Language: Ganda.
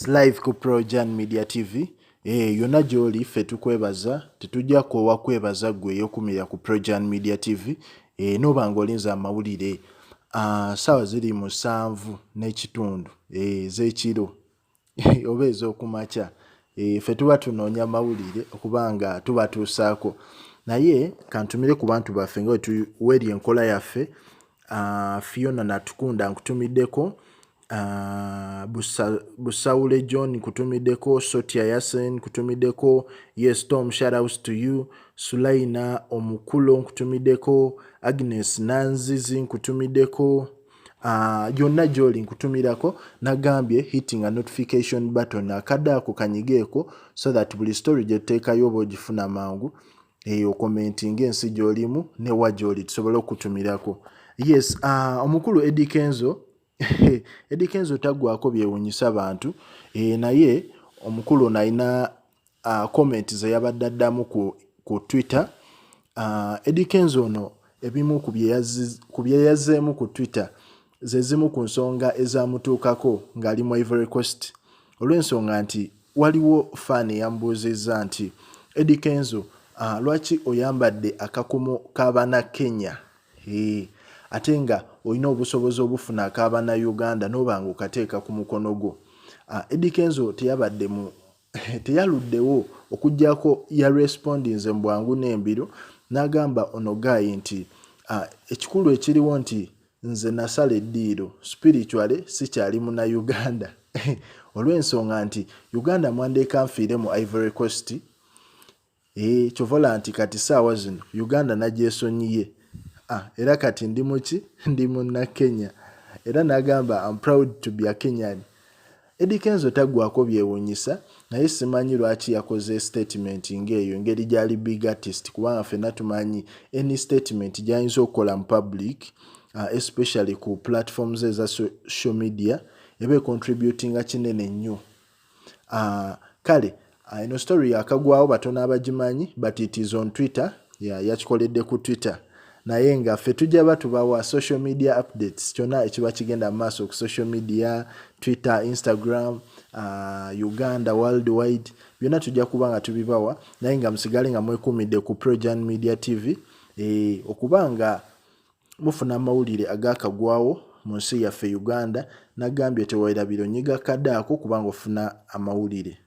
Live ku Projan Media TV. Yonna gy'oli ffe tukwebaza, tetujja koowa kwebaza ggwe eyokumira ku Projan Media TV. N'oba ng'olinza amawulire ssaawa ziri 7:30 ez'ekiro oba ez'okumakya. Ffe tuba tunoonya mawulire okuba nga tubatuusaako. Naye kantumire ku bantu baffe nga wetuweerya enkola yaffe. Fiona Natukunda nkutumiddeko, Busawule John nkutumiddeko, Sotia Yasen nkutumiddeko, Yes Tom shout outs to you, Sulaina Omukulo nkutumiddeko, Agnes Nanzizi nkutumiddeko, yonna gy'oli nkutumirako. Nagambye hitting a notification button akadde ako kanyigeeko so that buli story gye tuteekayo oba ogifuna mangu okomentinga ensi gy'olimu ne wa gy'oli tusobole okutumirako. Yes, omukulu Eddie Kenzo Eddie Kenzo taggwako byewuunyisa bantu, naye omukulu ono alina comment ze yabadde addamu ku Twitter. Eddie Kenzo ono ebimu ku bye yazzeemu ku Twitter ze zimu ku nsonga ezamutuukako ng'ali mu Ivory Coast, olw'ensonga nti waliwo fan eyamubuuzizza nti Eddie Kenzo, lwaki oyambadde akakomo k'abana Kenya ate nga olina obusobozi obufuna ak'abana Uganda n'oba nga okateeka ku mukono gwo? Eddie Kenzo teyaluddewo okuggyako ya respondinze mu bwangu n'embiro, n'agamba ono Guy nti ekikulu ekiriwo nti nze nasala eddiiro spiritually sikyali muna Uganda olw'ensonga nti Uganda mwandeeka nfiire mu Ivory Coast. Kyovola nti kati saawa zino Uganda nagyesonyiye, era kati ndi muki ndi munna Kenya, era n'agamba I'm proud to be a Kenyan. Eddie Kenzo taggwako byewuunyisa, naye simanyi lwaki yakoze statement ng'eyo, engeri gy'ali big artist, kubanga ffenna tumanyi any statement gy'ayinza okukola mu public, especially ku platforms eza social media, eba contributinga kinene nnyo. Kale eno story yakagwawo batono abagimanyi, but it is on Twitter. Yakikoledde ku Twitter, naye nga ffe tujja batubawa social media updates, kyonna ekiba kigenda mu maaso ku social media, Twitter, Instagram, Uganda, worldwide, byonna tujja kuba nga tubibawa, naye nga musigale nga mwekuumidde ku Projan Media TV okuba nga mufuna amawulire agakagwawo mu nsi yaffe Uganda. Nagambye teweerabira onyiga kadde ako kubanga ofuna amawulire.